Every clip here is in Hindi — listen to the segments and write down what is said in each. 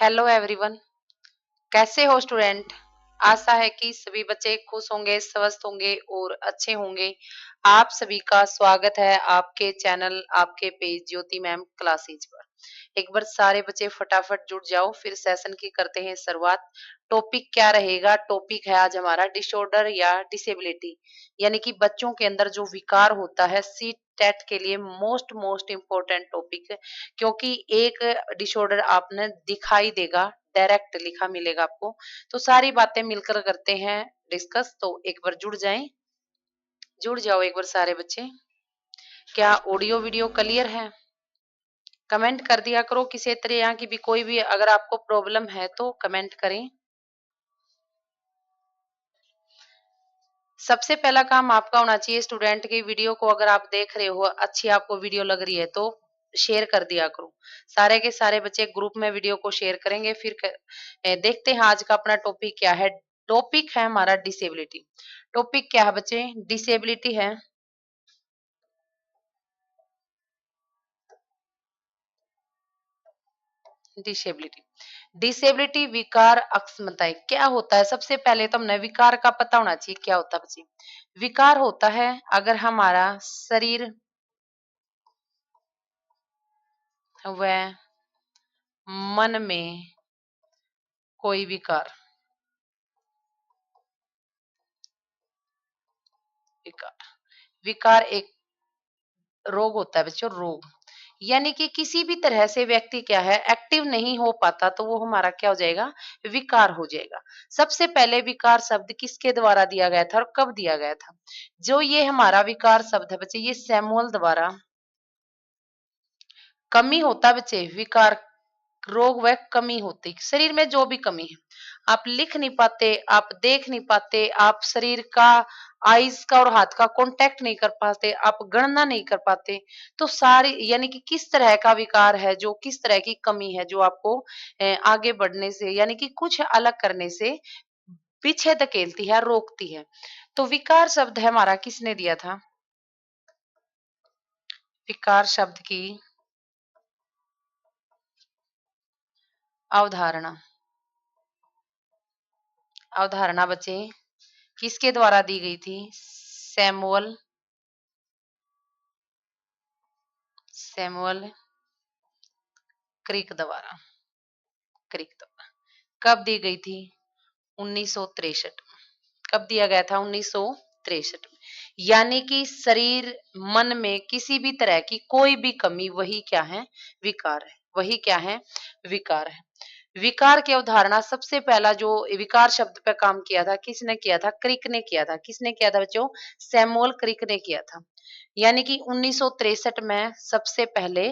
Hello everyone. कैसे हो स्टूडेंट? आशा है कि सभी बच्चे खुश होंगे, स्वस्थ होंगे और अच्छे होंगे। आप सभी का स्वागत है आपके चैनल, आपके पेज ज्योति मैम क्लासेज पर। एक बार सारे बच्चे फटाफट जुड़ जाओ, फिर सेशन की करते हैं शुरुआत। टॉपिक क्या रहेगा? टॉपिक है आज हमारा डिसऑर्डर या डिसेबिलिटी, यानी कि बच्चों के अंदर जो विकार होता है। सी टेट के लिए मोस्ट मोस्ट इम्पोर्टेंट टॉपिक है, क्योंकि एक डिसऑर्डर आपने दिखाई देगा, डायरेक्ट लिखा मिलेगा आपको। तो सारी बातें मिलकर करते हैं डिस्कस। तो एक बार जुड़ जाओ एक बार सारे बच्चे। क्या ऑडियो वीडियो क्लियर है? कमेंट कर दिया करो, किसी तरह की भी कोई भी अगर आपको प्रॉब्लम है तो कमेंट करें। सबसे पहला काम आपका होना चाहिए स्टूडेंट की वीडियो को अगर आप देख रहे हो, अच्छी आपको वीडियो लग रही है तो शेयर कर दिया करो। सारे के सारे बच्चे ग्रुप में वीडियो को शेयर करेंगे। फिर देखते हैं आज का अपना टॉपिक क्या है। टॉपिक है हमारा डिसेबिलिटी। टॉपिक क्या है बच्चे? डिसेबिलिटी है। डिसेबिलिटी डिसेबिलिटी विकार अक्षमताएं क्या होता है? सबसे पहले तो हमने विकार का पता होना चाहिए क्या होता है बच्चे। विकार होता है अगर हमारा शरीर व मन में कोई विकार विकार विकार एक रोग होता है बच्चों, रोग। यानी कि किसी भी तरह से व्यक्ति क्या है, एक्टिव नहीं हो पाता, तो वो हमारा क्या हो जाएगा? विकार हो जाएगा। सबसे पहले विकार शब्द किसके द्वारा दिया गया था और कब दिया गया था? जो ये हमारा विकार शब्द है बच्चे, ये सैमुअल द्वारा। कमी होता है बच्चे, विकार रोग व कमी होती शरीर में जो भी कमी है। आप लिख नहीं पाते, आप देख नहीं पाते, आप शरीर का आईज का और हाथ का कांटेक्ट नहीं कर पाते, आप गणना नहीं कर पाते। तो सारी यानी कि किस तरह का विकार है, जो किस तरह की कमी है जो आपको आगे बढ़ने से यानी कि कुछ अलग करने से पीछे धकेलती है, रोकती है। तो विकार शब्द है हमारा किसने दिया था? विकार शब्द की अवधारणा अवधारणा बच्चे किसके द्वारा दी गई थी? सैमुअल सैमुअल क्रिक द्वारा। कब दी गई थी? 1963। कब दिया गया था? 1963 में। यानी कि शरीर मन में किसी भी तरह की कोई भी कमी, वही क्या है? विकार है। वही क्या है? विकार है। विकार की अवधारणा सबसे पहला जो विकार शब्द पे काम किया था, किसने किया था? क्रिक ने किया था। किसने किया था बच्चों? सैमुअल क्रिक ने किया था। यानी कि 1963 में सबसे पहले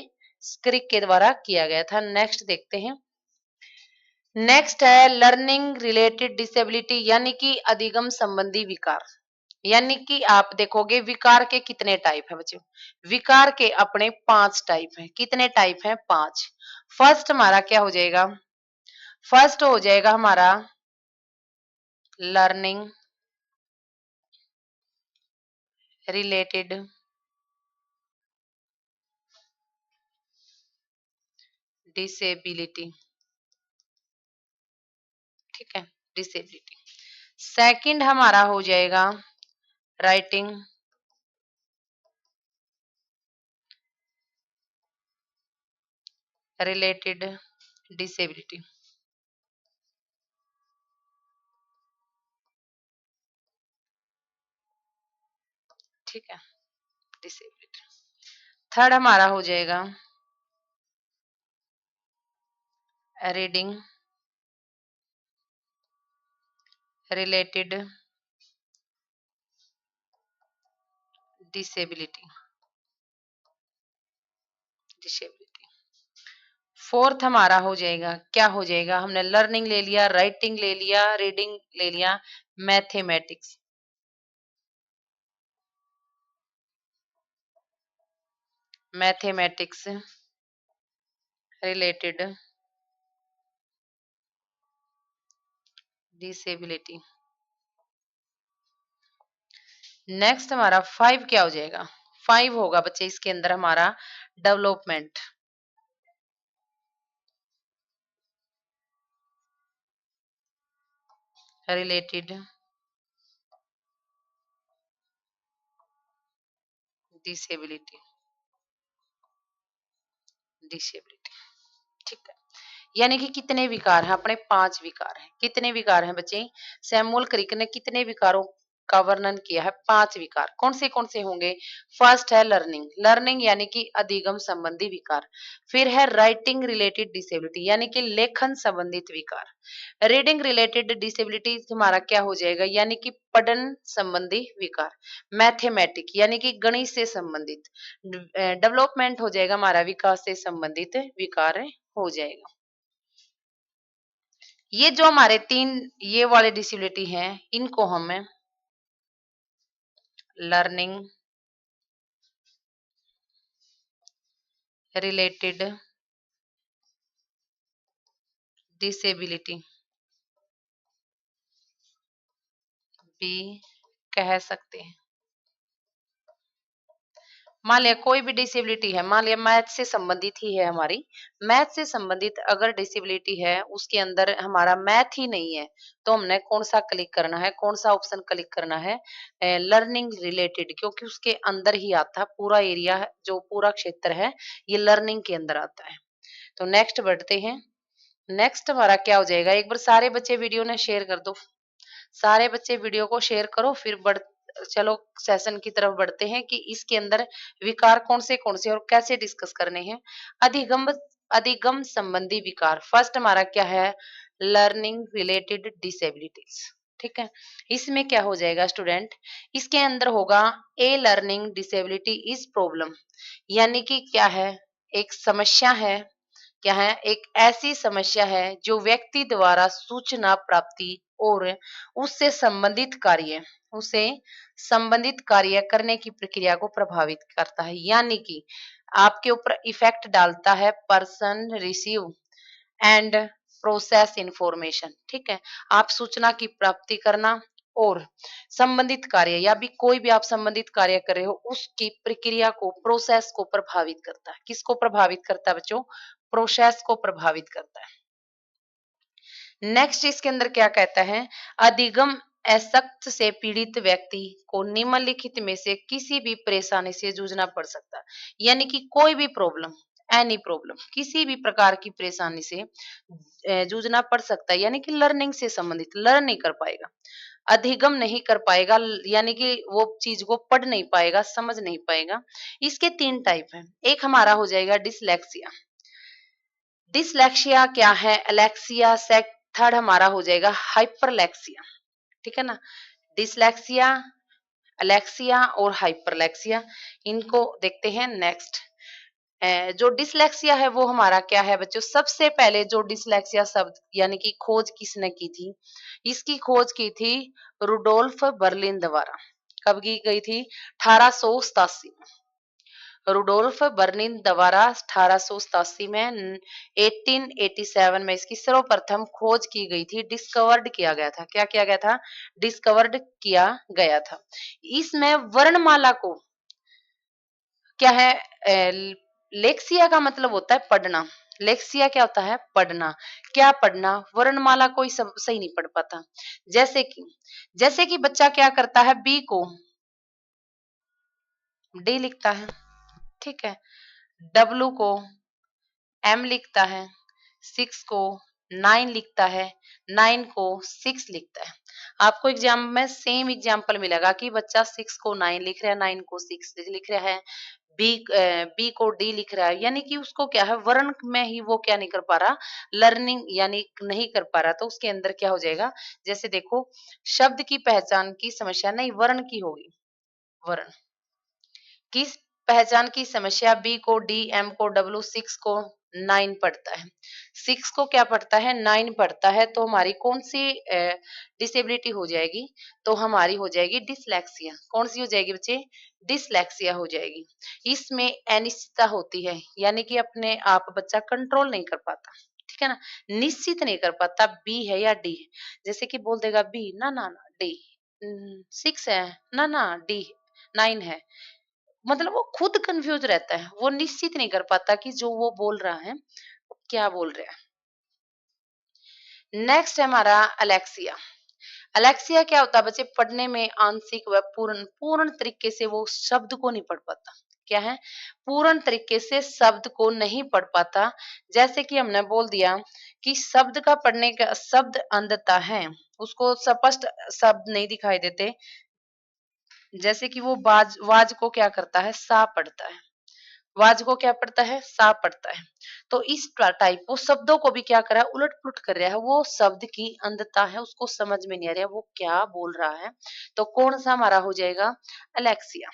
क्रिक के द्वारा किया गया था। नेक्स्ट देखते हैं। नेक्स्ट है लर्निंग रिलेटेड डिसेबिलिटी, यानी कि अधिगम संबंधी विकार। यानी कि आप देखोगे विकार के कितने टाइप है बच्चों। विकार के अपने 5 टाइप हैं। कितने टाइप हैं? 5। फर्स्ट हमारा क्या हो जाएगा? फर्स्ट हो जाएगा हमारा लर्निंग रिलेटेड डिसेबिलिटी। ठीक है, डिसेबिलिटी। सेकंड हमारा हो जाएगा राइटिंग रिलेटेड डिसेबिलिटी। ठीक है, डिसेबिलिटी। थर्ड हमारा हो जाएगा reading related disability. Disability. Fourth हमारा हो जाएगा, क्या हो जाएगा? हमने लर्निंग ले लिया, राइटिंग ले लिया, रीडिंग ले लिया, mathematics. Mathematics related disability. Next हमारा 5 क्या हो जाएगा? 5 होगा बच्चे इसके अंदर हमारा डेवलपमेंट रिलेटेड डिसेबिलिटी डिसेबिलिटी। ठीक है। यानी कि कितने विकार हैं? अपने 5 विकार हैं। कितने विकार हैं बच्चे? सैमुअल क्रिक ने कितने विकारों का वर्णन किया है? 5 विकार। कौन से होंगे? फर्स्ट है लर्निंग, लर्निंग यानी कि अधिगम संबंधी विकार। फिर है राइटिंग रिलेटेड डिसेबिलिटी यानी कि लेखन संबंधित विकार। रीडिंग रिलेटेड डिसेबिलिटी हमारा क्या हो जाएगा? यानी कि पठन संबंधी विकार। मैथमेटिक यानी कि गणित से संबंधित। डेवलपमेंट हो जाएगा हमारा विकास से संबंधित विकार हो जाएगा। ये जो हमारे 3 ये वाले डिसेबिलिटी हैं, इनको हम लर्निंग रिलेटेड डिसेबिलिटी भी कह सकते हैं। मान लिया कोई भी डिसेबिलिटी है, मान लिया मैथ से संबंधित ही है हमारी, मैथ से संबंधित अगर डिसेबिलिटी है, उसके अंदर हमारा मैथ ही नहीं है, तो हमने कौन सा क्लिक करना है? कौन सा ऑप्शन क्लिक करना है? लर्निंग रिलेटेड, क्योंकि उसके अंदर ही आता है पूरा एरिया, जो पूरा क्षेत्र है ये लर्निंग के अंदर आता है। तो नेक्स्ट बढ़ते हैं। नेक्स्ट हमारा क्या हो जाएगा? एक बार सारे बच्चे वीडियो ने शेयर कर दो। सारे बच्चे वीडियो को शेयर करो, फिर चलो सेशन की तरफ बढ़ते हैं कि इसके अंदर विकार कौन से और कैसे डिस्कस करने हैं। अधिगम अधिगम संबंधी विकार। फर्स्ट हमारा क्या है? Learning related disabilities. ठीक है। इसमें क्या हो जाएगा स्टूडेंट? इसके अंदर होगा ए लर्निंग डिसेबिलिटी इज प्रॉब्लम, यानी कि क्या है? एक समस्या है। क्या है? एक ऐसी समस्या है जो व्यक्ति द्वारा सूचना प्राप्ति और उससे संबंधित कार्य करने की प्रक्रिया को प्रभावित करता है, यानी कि आपके ऊपर इफेक्ट डालता है person receive and process information. ठीक है। आप सूचना की प्राप्ति करना और संबंधित कार्य या भी कोई भी आप संबंधित कार्य कर रहे हो, उसकी प्रक्रिया को, प्रोसेस को प्रभावित करता है। किसको प्रभावित करता है बच्चों? प्रोसेस को प्रभावित करता है। नेक्स्ट इसके अंदर क्या कहता है? अधिगम असक्त से पीड़ित व्यक्ति को निम्नलिखित में से किसी भी परेशानी से जूझना पड़ सकता है, यानी कि कोई भी प्रॉब्लम, एनी प्रॉब्लम, किसी भी प्रकार की परेशानी से जूझना पड़ सकता है, यानी कि लर्निंग से संबंधित, लर्न नहीं कर पाएगा, अधिगम नहीं कर पाएगा, यानी कि वो चीज को पढ़ नहीं पाएगा, समझ नहीं पाएगा। इसके 3 टाइप हैं। एक हमारा हो जाएगा डिसलेक्सिया। डिसलेक्सिया क्या है? एलेक्सिया से। थर्ड हमारा हो जाएगा हाइपरलेक्सिया। ठीक है ना। डिसलेक्सिया, एलेक्सिया और हाइपरलेक्सिया, इनको देखते हैं नेक्स्ट। जो डिसलेक्सिया है वो हमारा क्या है बच्चों? सबसे पहले जो डिसलेक्सिया शब्द यानी कि खोज किसने की थी? इसकी खोज की थी रुडोल्फ बर्लिन द्वारा। कब की गई थी? 1887 में। रुडोल्फ बर्लिन द्वारा 1887 में 1887 में इसकी सर्वप्रथम खोज की गई थी, डिस्कवर्ड किया गया था। क्या किया गया था? डिस्कवर्ड किया गया था। इसमें वर्णमाला को क्या है? लेक्सिया का मतलब होता है पढ़ना। लेक्सिया क्या होता है? पढ़ना। क्या पढ़ना? वर्णमाला कोई सही नहीं पढ़ पाता। जैसे कि बच्चा क्या करता है? बी को डी लिखता है। ठीक है। डब्लू को एम लिखता है, 6 को 9 लिखता है, 9 को 6 लिखता है। आपको एग्जाम में सेम एग्जाम्पल मिलेगा कि बच्चा 6 को 9 लिख रहा है, 9 को 6 लिख रहा है, बी को डी लिख रहा है, यानी कि उसको क्या है? वर्ण में ही वो क्या नहीं कर पा रहा? लर्निंग यानी नहीं कर पा रहा। तो उसके अंदर क्या हो जाएगा? जैसे देखो, शब्द की पहचान की समस्या नहीं, वर्ण की होगी। वर्ण किस पहचान की समस्या? बी को डी, एम को डब्ल्यू, 6 को 9 पढ़ता है। 6 को क्या पढ़ता है? 9 पढ़ता है। तो हमारी कौन सी डिसेबिलिटी हो जाएगी? तो हमारी हो जाएगी डिसलेक्सिया। कौन सी हो जाएगी बच्चे? डिसलेक्सिया हो जाएगी। इसमें अनिश्चितता होती है, यानी कि अपने आप बच्चा कंट्रोल नहीं कर पाता। ठीक है ना। निश्चित नहीं कर पाता बी है या डी है। जैसे कि बोल देगा बी, ना ना ना डी, 6 है, ना ना डी, 9 है। मतलब वो खुद कंफ्यूज रहता है, वो निश्चित नहीं कर पाता कि जो वो बोल रहा है वो क्या बोल रहा है। नेक्स्ट है हमारा अलेक्सिया। अलेक्सिया क्या होता है बच्चे, पढ़ने में आंशिक व पूर्ण पूर्ण तरीके से वो शब्द को नहीं पढ़ पाता। क्या है? पूर्ण तरीके से शब्द को नहीं पढ़ पाता। जैसे कि हमने बोल दिया कि शब्द का पढ़ने का शब्द अंधता है, उसको स्पष्ट शब्द नहीं दिखाई देते। जैसे कि वो बाज वाज को क्या करता है, सा पढ़ता है। वाज को क्या पढ़ता है, सा पढ़ता है। तो इस टाइप वो शब्दों को भी क्या कर रहा है, उलट पुलट कर रहा है। वो शब्द की अंधता है, उसको समझ में नहीं आ रहा है वो क्या बोल रहा है। तो कौन सा हमारा हो जाएगा, अलेक्सिया।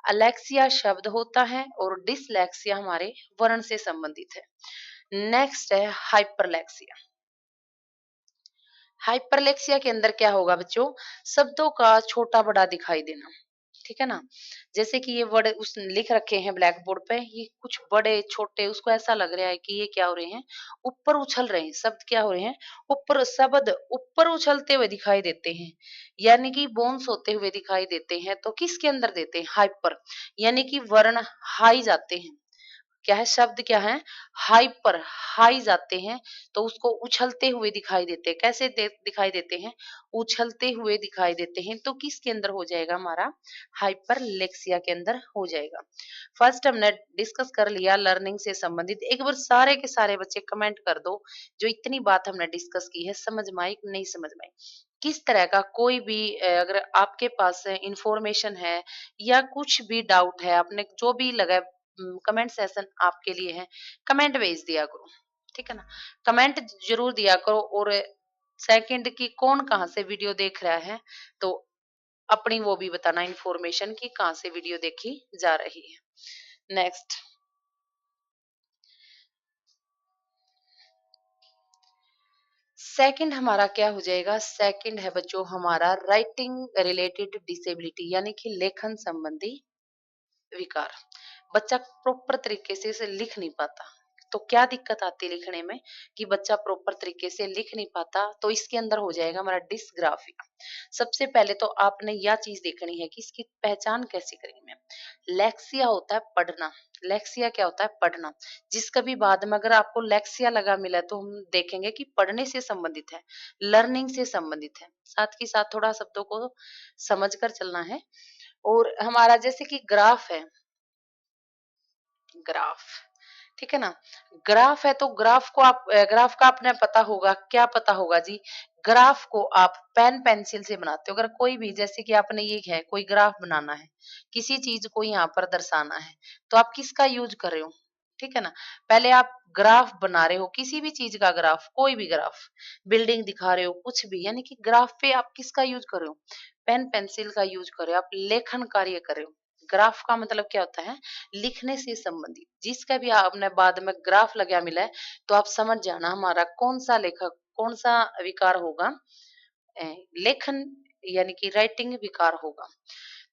अलेक्सिया शब्द होता है और डिसलेक्सिया हमारे वर्ण से संबंधित है। नेक्स्ट है हाइपरलेक्सिया। हाइपरलेक्सिया के अंदर क्या होगा बच्चों, शब्दों का छोटा बड़ा दिखाई देना। ठीक है ना? जैसे कि ये वर्ड उस लिख रखे हैं ब्लैक बोर्ड पे, ये कुछ बड़े छोटे, उसको ऐसा लग रहा है कि ये क्या हो रहे हैं, ऊपर उछल रहे हैं। शब्द क्या हो रहे हैं, ऊपर, शब्द ऊपर उछलते हुए दिखाई देते हैं, यानी कि बाउंस होते हुए दिखाई देते हैं। तो किसके अंदर देते हैं, हाइपर, यानी कि वर्ण हाई जाते हैं। क्या है, शब्द क्या है, हाइपर, हाई जाते हैं। तो उसको उछलते हुए दिखाई देते हैं। कैसे दिखाई देते हैं, उछलते हुए दिखाई देते हैं। तो किसके अंदर हो जाएगा, हमारा हाइपरलेक्सिया के अंदर हो जाएगा। फर्स्ट हमने डिस्कस कर लिया लर्निंग से संबंधित। एक बार सारे के सारे बच्चे कमेंट कर दो, जो इतनी बात हमने डिस्कस की है, समझ में आई कि नहीं समझ में आई। किस तरह का कोई भी अगर आपके पास इंफॉर्मेशन है या कुछ भी डाउट है, आपने जो भी लगा, कमेंट सेशन आपके लिए है। कमेंट भेज दिया करो, ठीक है ना? कमेंट जरूर दिया करो। और सेकंड की कौन कहाँ से वीडियो देख रहा है, तो अपनी वो भी बताना इंफॉर्मेशन की कहाँ से वीडियो देखी जा रही है। नेक्स्ट सेकंड हमारा क्या हो जाएगा, सेकंड है बच्चों हमारा राइटिंग रिलेटेड डिसेबिलिटी, यानी कि लेखन संबंधी विकार। बच्चा प्रॉपर तरीके से इसे लिख नहीं पाता। तो क्या दिक्कत आती है लिखने में, कि बच्चा प्रॉपर तरीके से लिख नहीं पाता। तो इसके अंदर हो जाएगा हमारा डिसग्राफिया। सबसे पहले तो आपने यह चीज देखनी है कि इसकी पहचान कैसे करेंगे। लेक्सिया होता है पढ़ना। लेक्सिया क्या होता है, पढ़ना। जिसका भी बाद में अगर आपको लेक्सिया लगा मिला, तो हम देखेंगे कि पढ़ने से संबंधित है, लर्निंग से संबंधित है। साथ ही साथ थोड़ा शब्दों को समझ कर चलना है। और हमारा जैसे कि ग्राफ है, ग्राफ, ठीक है ना? ग्राफ है तो ग्राफ को आप ग्राफ का आपने पता होगा, क्या पता होगा जी, ग्राफ को आप पेन पेंसिल से बनाते हो। अगर कोई भी, जैसे कि आपने ये है, कोई ग्राफ बनाना है, किसी चीज को यहाँ पर दर्शाना है, तो आप किसका यूज कर रहे हो, ठीक है ना? पहले आप ग्राफ बना रहे हो, किसी भी चीज का ग्राफ, कोई भी ग्राफ, बिल्डिंग दिखा रहे हो, कुछ भी, यानी कि ग्राफ पे आप किसका यूज कर रहे हो, पेन पेंसिल का यूज कर रहे हो, आप लेखन कार्य कर रहे हो। ग्राफ का मतलब क्या होता है, लिखने से संबंधित। जिसका भी आपने बाद में ग्राफ लगा मिला है, तो आप समझ जाना हमारा कौन सा लेखक, कौन सा विकार होगा, लेखन यानी कि राइटिंग विकार होगा।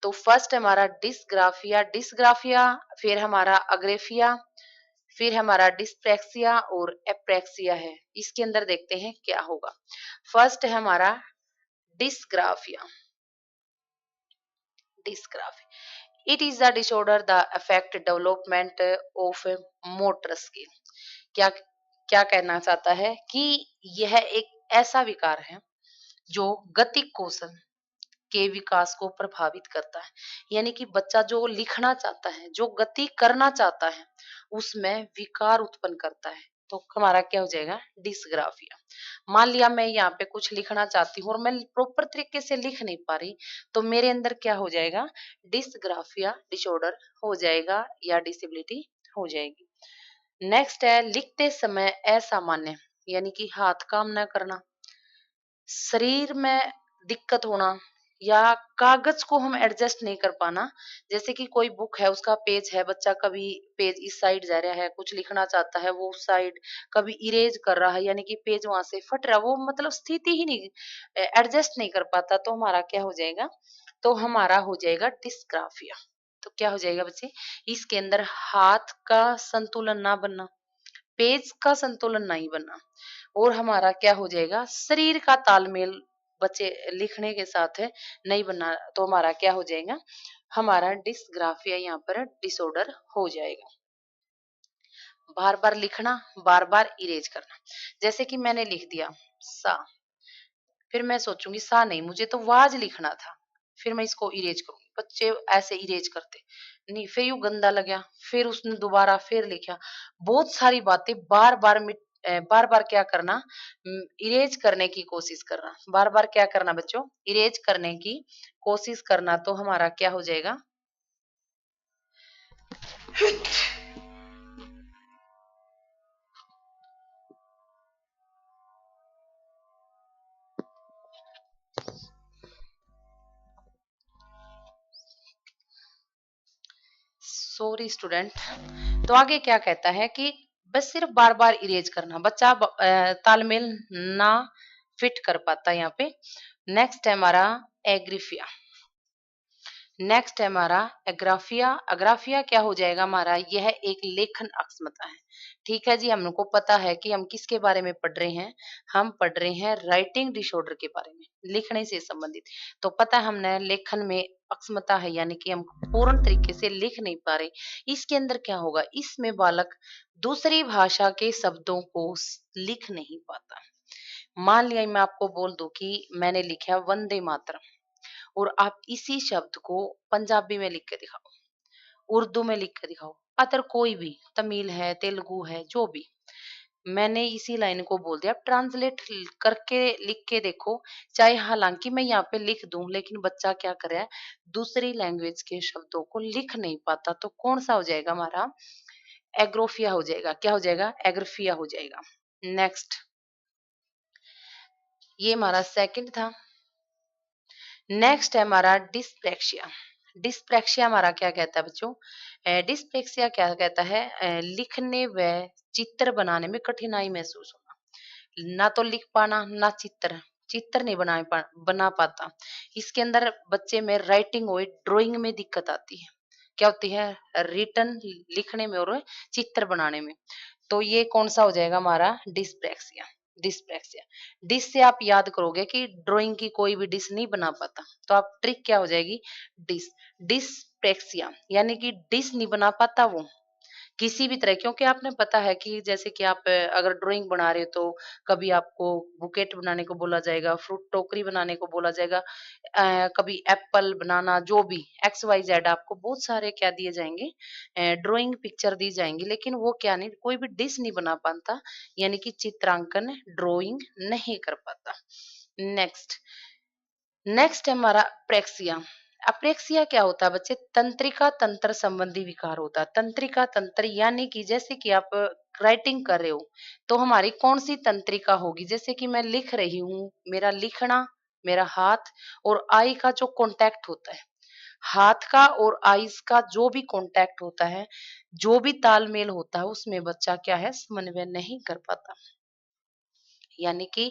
तो फर्स्ट हमारा डिसग्राफिया, डिसग्राफिया, फिर हमारा अग्रेफिया, फिर हमारा डिस्प्रेक्सिया और एप्रेक्सिया है। इसके अंदर देखते हैं क्या होगा। फर्स्ट है हमारा dysgraphia. Dysgraphia, it is the disorder the affect development of motor skill. क्या क्या कहना चाहता है कि यह एक ऐसा विकार है जो गतिक कौशल के विकास को प्रभावित करता है। यानी कि बच्चा जो लिखना चाहता है, जो गति करना चाहता है, उसमें विकार उत्पन्न करता है। तो हमारा क्या हो जाएगा, डिसग्राफिया। मान लिया मैं यहाँ पे कुछ लिखना चाहती हूँ और मैं प्रॉपर तरीके से लिख नहीं पा रही, तो मेरे अंदर क्या हो जाएगा, डिसग्राफिया डिसऑर्डर हो जाएगा या डिसेबिलिटी हो जाएगी। नेक्स्ट है लिखते समय असामान्य, यानी कि हाथ काम न करना, शरीर में दिक्कत होना, या कागज को हम एडजस्ट नहीं कर पाना। जैसे कि कोई बुक है, उसका पेज है, बच्चा कभी पेज इस साइड जा रहा है, कुछ लिखना चाहता है वो उस साइड, कभी इरेज कर रहा है, यानी कि पेज वहां से फट रहा है, वो मतलब स्थिति ही नहीं, एडजस्ट नहीं कर पाता। तो हमारा क्या हो जाएगा, तो हमारा हो जाएगा डिस्ग्राफिया। तो क्या हो जाएगा बच्चे, इसके अंदर हाथ का संतुलन ना बनना, पेज का संतुलन नहीं बनना, और हमारा क्या हो जाएगा, शरीर का तालमेल बच्चे लिखने के साथ है नहीं बनना। तो हमारा क्या हो जाएगा, हमारा डिसग्राफिया यहाँ पर डिसऑर्डर हो जाएगा। बार बार लिखना, बार बार इरेज करना। जैसे कि मैंने लिख दिया सा, फिर मैं सोचूंगी सा नहीं, मुझे तो वाज लिखना था, फिर मैं इसको इरेज करूंगी। बच्चे ऐसे इरेज करते नहीं, फिर यूं गंदा लगा, फिर उसने दोबारा फिर लिखा। बहुत सारी बातें बार बार बार बार क्या करना, इरेज करने की कोशिश करना। बार बार क्या करना बच्चों, इरेज करने की कोशिश करना, तो हमारा क्या हो जाएगा। Sorry student. तो आगे क्या कहता है कि बस सिर्फ बार बार इरेज करना, बच्चा तालमेल ना फिट कर पाता यहाँ पे। नेक्स्ट है हमारा एग्रीफिया। नेक्स्ट है हमारा एग्राफिया। अग्राफिया क्या हो जाएगा हमारा, यह एक लेखन अक्षमता है। ठीक है जी, हमको पता है कि हम किसके बारे में पढ़ रहे हैं। हम पढ़ रहे हैं राइटिंग डिसऑर्डर के बारे में, लिखने से संबंधित। तो पता है हमने लेखन में अक्षमता है, यानी कि हम पूर्ण तरीके से लिख नहीं पा रहे। इसके अंदर क्या होगा, इसमें बालक दूसरी भाषा के शब्दों को लिख नहीं पाता। मान लिया मैं आपको बोल दूं कि मैंने लिखा वंदे मातरम, और आप इसी शब्द को पंजाबी में लिख के दिखाओ, उर्दू में लिख के दिखाओ, अदर कोई भी, तमिल है, तेलुगु है, जो भी। मैंने इसी लाइन को बोल दिया, आप ट्रांसलेट करके लिख के देखो। चाहे हालांकि मैं यहाँ पे लिख दूं, लेकिन बच्चा क्या कर रहा है, दूसरी लैंग्वेज के शब्दों को लिख नहीं पाता। तो कौन सा हो जाएगा हमारा, एग्रोफिया हो जाएगा। क्या हो जाएगा, एग्रोफिया हो जाएगा। नेक्स्ट, ये हमारा सेकंड था। नेक्स्ट है हमारा डिस्प्रेक्सिया। डिस्प्रेक्सिया हमारा क्या कहता है बच्चों, डिस्प्रेक्सिया क्या कहता है, लिखने व चित्र बनाने में कठिनाई महसूस होना। ना तो लिख पाना, ना चित्र, चित्र नहीं बना पाता। इसके अंदर बच्चे में राइटिंग और ड्राइंग में दिक्कत आती है। क्या होती है, रिटन लिखने में और चित्र बनाने में। तो ये कौन सा हो जाएगा हमारा, डिस्प्रेक्सिया। डिस्प्रेक्सिया। डिस से आप याद करोगे कि ड्राइंग की कोई भी डिश नहीं बना पाता, तो आप ट्रिक क्या हो जाएगी, डिस। डिस्प्रेक्सिया यानी कि डिश नहीं बना पाता वो किसी भी तरह। क्योंकि आपने पता है कि जैसे कि आप अगर ड्राइंग बना रहे हो, तो कभी आपको बुकेट बनाने को बोला जाएगा, फ्रूट टोकरी बनाने को बोला जाएगा, कभी एप्पल बनाना, जो भी एक्स वाई जेड, आपको बहुत सारे क्या दिए जाएंगे, ड्राइंग पिक्चर दी जाएंगी, लेकिन वो क्या नहीं, कोई भी डिश नहीं बना पाता, यानी कि चित्रांकन ड्राइंग नहीं कर पाता। नेक्स्ट, नेक्स्ट है हमारा प्रेक्सिया। अप्रेक्सिया क्या होता है बच्चे, तंत्रिका तंत्र संबंधी विकार होता है। तंत्रिका तंत्र यानी कि जैसे कि आप राइटिंग कर रहे हो, तो हमारी कौन सी तंत्रिका होगी, जैसे कि मैं लिख रही हूँ, मेरा लिखना, मेरा हाथ और आई का जो कांटेक्ट होता है, हाथ का और आईज का जो भी कांटेक्ट होता है, जो भी तालमेल होता है, उसमें बच्चा क्या है, समन्वय नहीं कर पाता। यानी कि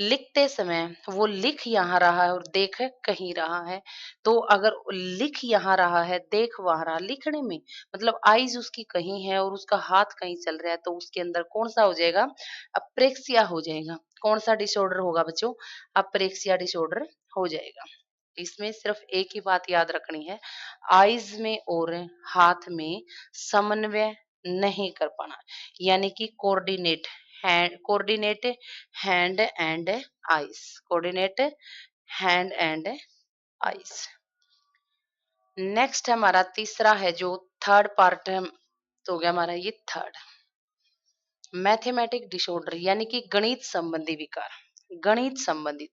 लिखते समय वो लिख यहाँ रहा है और देख कहीं रहा है। तो अगर लिख यहाँ रहा है, देख वहाँ रहा, लिखने में मतलब आईज उसकी कहीं है और उसका हाथ कहीं चल रहा है, तो उसके अंदर कौन सा हो जाएगा, अप्रेक्सिया हो जाएगा। कौन सा डिसऑर्डर होगा बच्चों, अप्रेक्सिया डिसऑर्डर हो जाएगा। इसमें सिर्फ एक ही बात याद रखनी है, आईज में और हाथ में समन्वय नहीं कर पाना, यानी कि coordinate, coordinate hand and eyes, coordinate hand and eyes. Next हमारा तीसरा है, जो थर्ड पार्ट है, तो हो गया हमारा ये थर्ड, मैथमेटिक डिसऑर्डर यानी कि गणित संबंधी विकार। गणित संबंधित,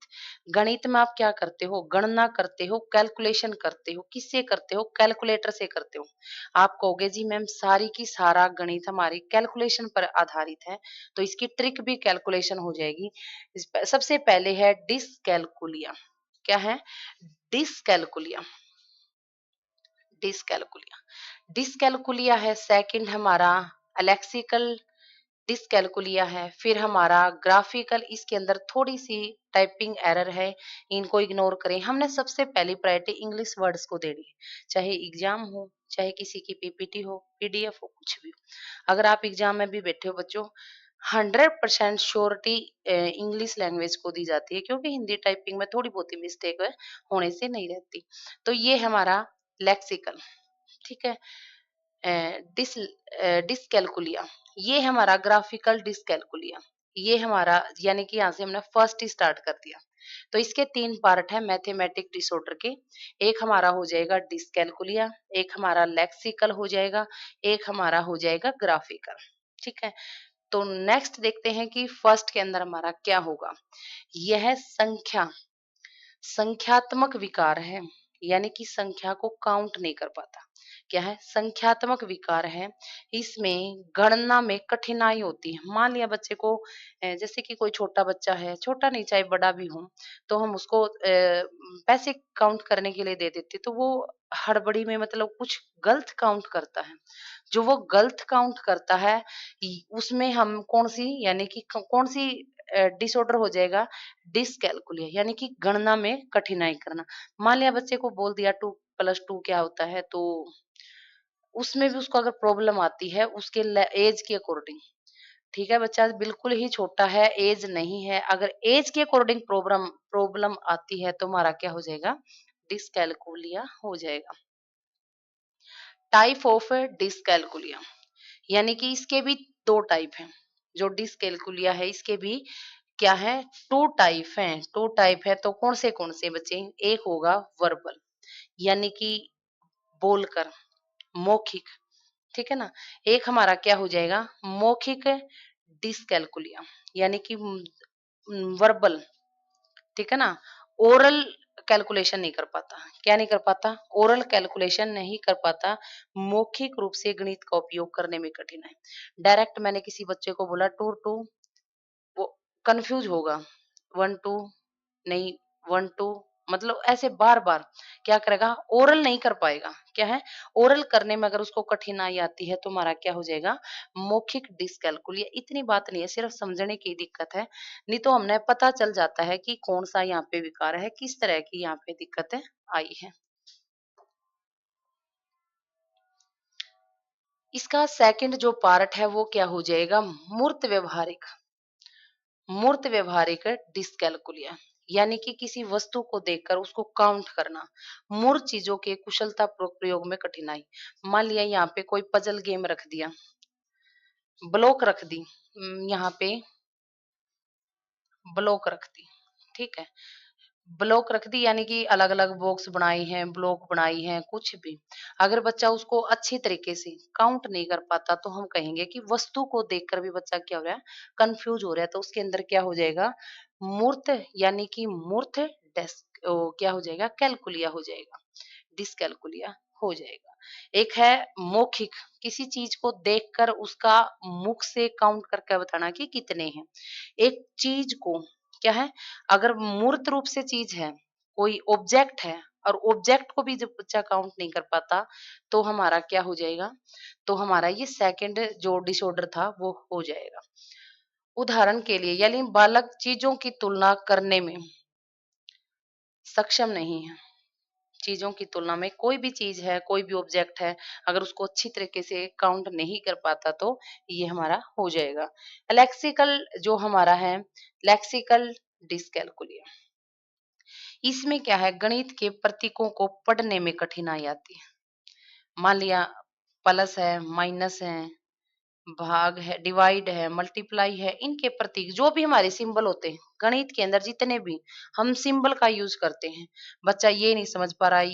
गणित में आप क्या करते हो, गणना करते हो, कैलकुलेशन करते हो, किससे करते हो, कैलकुलेटर से करते हो। आप कहोगे जी मैम सारी की सारा गणित हमारी कैलकुलेशन पर आधारित है, तो इसकी ट्रिक भी कैलकुलेशन हो जाएगी। सबसे पहले है डिसकैलकुलिया। क्या है, डिसकैलकुलिया, डिसकैलकुलिया, डिसकैलकुलिया है। सेकंड हमारा अलेक्सिकल डिसकैलकुलिया है। फिर हमारा ग्राफिकल, इसके अंदर थोड़ी सी टाइपिंग एरर है, इनको इग्नोर करें। हमने सबसे पहली प्रायोरिटी इंग्लिश वर्ड्स को देनी है, चाहे एग्जाम हो, चाहे किसी की पीपीटी हो, पीडीएफ हो, कुछ भी हो। अगर आप एग्जाम में भी बैठे हो बच्चों, 100% श्योरिटी इंग्लिश लैंग्वेज को दी जाती है, क्योंकि हिंदी टाइपिंग में थोड़ी बहुत ही मिस्टेक होने से नहीं रहती। तो ये हमारा लेक्सिकल, ठीक है। डिस डिसकैलकुलिया, ये हमारा ग्राफिकल डिसकैलकुलिया, ये हमारा यानी कि यहाँ से हमने फर्स्ट ही स्टार्ट कर दिया। तो इसके 3 पार्ट हैं मैथमेटिक डिसऑर्डर के। एक हमारा हो जाएगा डिस्कैल्कुलिया, एक हमारा लेक्सिकल हो जाएगा, एक हमारा हो जाएगा ग्राफिकल। ठीक है? तो नेक्स्ट देखते हैं कि फर्स्ट के अंदर हमारा क्या होगा। यह संख्यात्मक विकार है, यानी कि संख्या को काउंट नहीं कर पाता। क्या है? संख्यात्मक विकार है। इसमें गणना में कठिनाई होती है। मान लिया बच्चे को जैसे कि कोई छोटा बच्चा है, छोटा नहीं चाहे बड़ा भी हो, तो हम उसको पैसे काउंट करने के लिए दे देते, तो वो हड़बड़ी में मतलब कुछ गलत काउंट करता है। जो वो गलत काउंट करता है, उसमें हम कौन सी, यानी कि कौन सी डिसऑर्डर हो जाएगा, डिसकैलकुलिया, यानी कि गणना में कठिनाई करना। मान लिया बच्चे को बोल दिया 2+2 क्या होता है, तो उसमें भी उसको अगर प्रॉब्लम आती है उसके एज के अकॉर्डिंग। ठीक है, बच्चा बिल्कुल ही छोटा है, एज नहीं है, अगर एज के अकॉर्डिंग प्रॉब्लम प्रॉब्लम आती है तो हमारा क्या हो जाएगा, डिसकैलकुलिया हो जाएगा। टाइप ऑफ डिसकैलकुलिया, यानी कि इसके भी 2 टाइप हैं। जो डिसकैलकुलिया है इसके भी क्या है, 2 टाइप हैं। 2 टाइप है तो कौन से बच्चे? एक होगा वर्बल, यानी कि बोलकर, मौखिक। ठीक है ना? एक हमारा क्या हो जाएगा, मौखिक डिसकैलकुलिया, यानी कि वर्बल। ठीक है ना? ओरल कैलकुलेशन नहीं कर पाता। क्या नहीं कर पाता? ओरल कैलकुलेशन नहीं कर पाता। मौखिक रूप से गणित का उपयोग करने में कठिनाई। डायरेक्ट मैंने किसी बच्चे को बोला 2 2, वो कंफ्यूज होगा। 1 2 नहीं, 1 2, मतलब ऐसे बार-बार क्या करेगा, ओरल नहीं कर पाएगा। क्या है? ओरल करने में अगर उसको कठिनाई आती है तो हमारा क्या हो जाएगा, मौखिक डिसकैलकुलिया। इतनी बात नहीं है, सिर्फ समझने की दिक्कत है। नहीं तो हमने पता चल जाता है कि कौन-सा यहाँ पे विकार है, किस तरह की यहाँ पे दिक्कतें आई हैं। इसका सेकंड जो पार्ट है वो क्या हो जाएगा, मूर्त व्यवहारिक डिसकैलकुलिया, यानी कि किसी वस्तु को देखकर उसको काउंट करना। मूर्त चीजों के कुशलता प्रयोग में कठिनाई। मान लिया यहाँ पे कोई पजल गेम रख दिया, ब्लॉक रख दी, यहाँ पे ब्लॉक रख दी। ठीक है? ब्लॉक रख दी, यानी कि अलग अलग बॉक्स बनाई हैं, ब्लॉक बनाई हैं, कुछ भी। अगर बच्चा उसको अच्छी तरीके से काउंट नहीं कर पाता तो हम कहेंगे कि वस्तु को देखकर भी बच्चा क्या हो रहा है, कंफ्यूज हो रहा है। तो उसके अंदर क्या हो जाएगा, मूर्त, यानी कि मूर्त डेस्क क्या हो जाएगा, कैलकुलिया हो जाएगा, डिसकैलकुलिया हो जाएगा। एक है मौखिक, किसी चीज को देखकर उसका मुख से काउंट करके बताना कि कितने हैं। एक चीज को क्या है, अगर मूर्त रूप से चीज है, कोई ऑब्जेक्ट है, और ऑब्जेक्ट को भी जब बच्चा काउंट नहीं कर पाता तो हमारा क्या हो जाएगा, तो हमारा ये सेकंड जो डिसऑर्डर था वो हो जाएगा। उदाहरण के लिए, यानी बालक चीजों की तुलना करने में सक्षम नहीं है। चीजों की तुलना में कोई भी चीज है, कोई भी ऑब्जेक्ट है, अगर उसको अच्छी तरीके से काउंट नहीं कर पाता तो ये हमारा हो जाएगा। लेक्सिकल जो हमारा है, लेक्सिकल डिसकैलकुलिया, इसमें क्या है, गणित के प्रतीकों को पढ़ने में कठिनाई आती है। मान लिया प्लस है, माइनस है, भाग है, डिवाइड है, मल्टीप्लाई है, इनके प्रतीक जो भी हमारे सिंबल होते हैं गणित के अंदर, जितने भी हम सिंबल का यूज करते हैं, बच्चा ये नहीं समझ पा रहा है,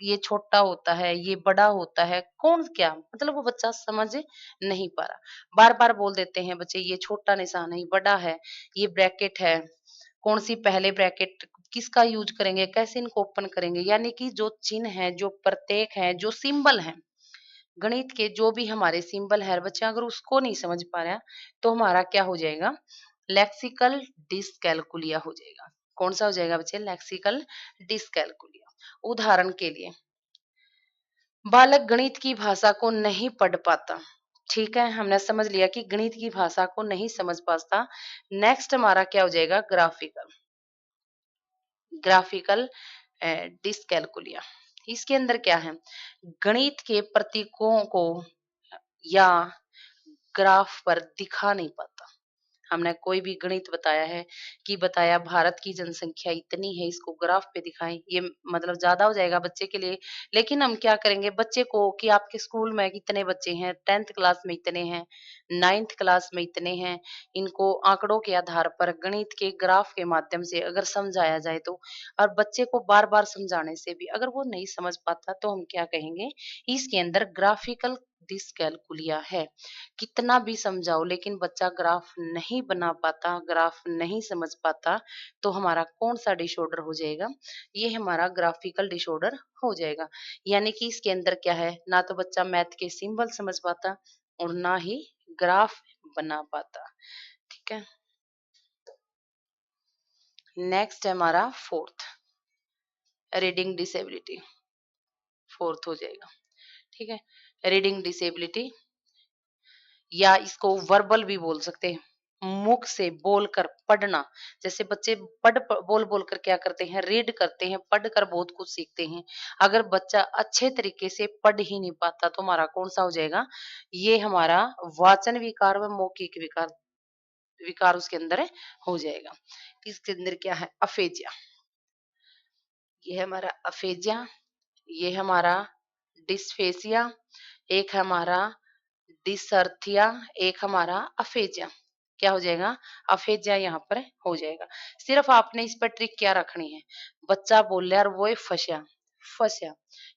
ये छोटा होता है, ये बड़ा होता है, कौन क्या, मतलब वो बच्चा समझ नहीं पा रहा। बार बार बोल देते हैं बच्चे, ये छोटा निशान है, ये बड़ा है, ये ब्रैकेट है, कौन सी पहले ब्रैकेट किसका यूज करेंगे, कैसे इनको ओपन करेंगे, यानी कि जो चिन्ह है, जो प्रत्येक है, जो सिंबल है, गणित के जो भी हमारे सिंबल है, बच्चा अगर उसको नहीं समझ पा रहा तो हमारा क्या हो जाएगा, लेक्सिकल डिसकैलकुलिया हो जाएगा। कौन सा हो जाएगा बच्चे, लेक्सिकल डिसकैलकुलिया। उदाहरण के लिए, बालक गणित की भाषा को नहीं पढ़ पाता। ठीक है, हमने समझ लिया कि गणित की भाषा को नहीं समझ पाता। नेक्स्ट हमारा क्या हो जाएगा, ग्राफिकल, ग्राफिकल डिसकैलकुलिया। इसके अंदर क्या है, गणित के प्रतीकों को या ग्राफ पर दिखा नहीं पाता। हमने कोई भी गणित बताया है कि बताया भारत की जनसंख्या इतनी है, इसको ग्राफ पे दिखाएँ, ये मतलब ज़्यादा हो जाएगा बच्चे के लिए। लेकिन हम क्या करेंगे बच्चे को कि आपके स्कूल में कितने बच्चे हैं, 10th क्लास में इतने हैं, 9th क्लास में इतने हैं, इनको आंकड़ों के आधार पर गणित के ग्राफ के माध्यम से अगर समझाया जाए तो और बच्चे को बार-बार समझाने से भी अगर वो नहीं समझ पाता तो हम क्या कहेंगे, इसके अंदर ग्राफिकल डिसकैल्कुलिया है। कितना भी समझाओ लेकिन बच्चा ग्राफ नहीं बना पाता, ग्राफ नहीं समझ पाता, तो हमारा कौन-सा डिसऑर्डर हो जाएगा? ये हमारा ग्राफिकल डिसऑर्डर हो जाएगा। यानी कि इसके अंदर क्या है, ना तो बच्चा मैथ के सिंबल समझ पाता और ना ही ग्राफ बना पाता। ठीक है? नेक्स्ट है हमारा फोर्थ, रीडिंग डिसेबिलिटी, फोर्थ हो जाएगा। ठीक है? रीडिंग डिसेबिलिटी या इसको वर्बल भी बोल सकते हैं। मुख से बोलकर पढ़ना, जैसे बच्चे बोल-बोल कर क्या करते हैं, रीड करते हैं, पढ़कर बहुत कुछ सीखते हैं। अगर बच्चा अच्छे तरीके से पढ़ ही नहीं पाता तो हमारा कौन-सा हो जाएगा? ये हमारा वाचन विकार व मौखिक विकार विकार उसके अंदर हो जाएगा। इसके अंदर क्या है? अफेजिया, ये है हमारा अफेजिया, ये है हमारा डिस्फेसिया, एक है हमारा डिसर्थिया, एक हमारा अफेजिया। क्या हो जाएगा? अफेजिया यहाँ पर हो जाएगा। सिर्फ आपने इस पर ट्रिक क्या रखनी है? बच्चा बोल रहा है और वो है फंसा, फंसा।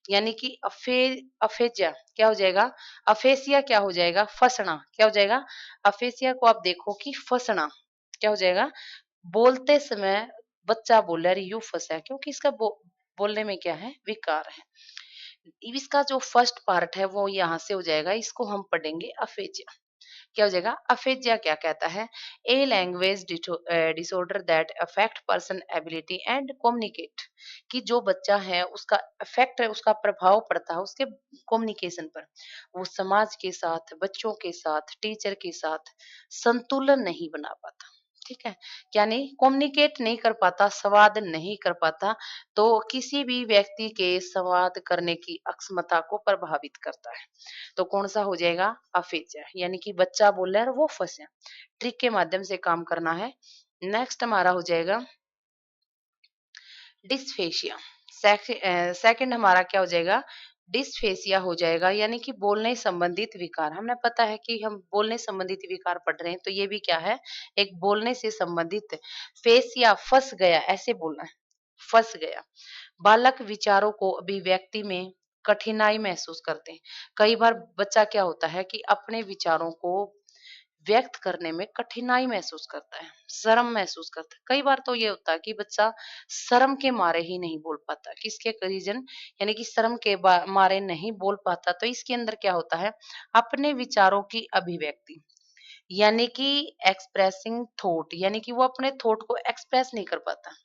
यानी कि अफेजिया क्या हो जाएगा? अफेसिया क्या हो जाएगा? फंसना। क्या हो जाएगा? अफेसिया को आप देखो कि फंसना। क्या हो जाएगा? बोलते समय बच्चा बोल रहा है, अरे यूँ फंसा है क्योंकि इसका बोलने में क्या है? विकार है। इसका जो फर्स्ट पार्ट है वो यहाँ से हो जाएगा, इसको हम पढ़ेंगे अफेजिया। क्या हो जाएगा? अफेजिया क्या कहता है? A language disorder that affect person ability and communicate, कि जो बच्चा है उसका इफेक्ट है, उसका प्रभाव पड़ता है उसके कम्युनिकेशन पर। वो समाज के साथ, बच्चों के साथ, टीचर के साथ संतुलन नहीं बना पाता। ठीक है? यानी कम्युनिकेट नहीं कर पाता, संवाद नहीं कर पाता, तो किसी भी व्यक्ति के संवाद करने की अक्षमता को प्रभावित करता है। तो कौन-सा हो जाएगा? अफेजिया, यानी कि बच्चा बोल रहा है और वो फँसे। ट्रिक के माध्यम से काम करना है। नेक्स्ट हमारा हो जाएगा डिस्फेसिया। सेकंड हमारा क्या हो जाएगा? डिस्फेसिया हो जाएगा, यानी कि बोलने संबंधित विकार। हमें पता है कि हम बोलने संबंधित विकार पढ़ रहे हैं, तो ये भी क्या है? एक बोलने से संबंधित। फेसिया फँस गया, ऐसे बोलना है, फँस गया। बालक विचारों को अभिव्यक्ति में कठिनाई महसूस करते हैं। कई बार बच्चा क्या होता है कि अपने विचारों को व्यक्त करने में कठिनाई महसूस करता है, शर्म महसूस करता है। कई बार तो ये होता है कि बच्चा शर्म के मारे ही नहीं बोल पाता। किसके रीजन? यानी कि शर्म के मारे नहीं बोल पाता। तो इसके अंदर क्या होता है? अपने विचारों की अभिव्यक्ति, यानी कि एक्सप्रेसिंग थॉट, यानी कि वो अपने थॉट को एक्सप्रेस नहीं कर पाता,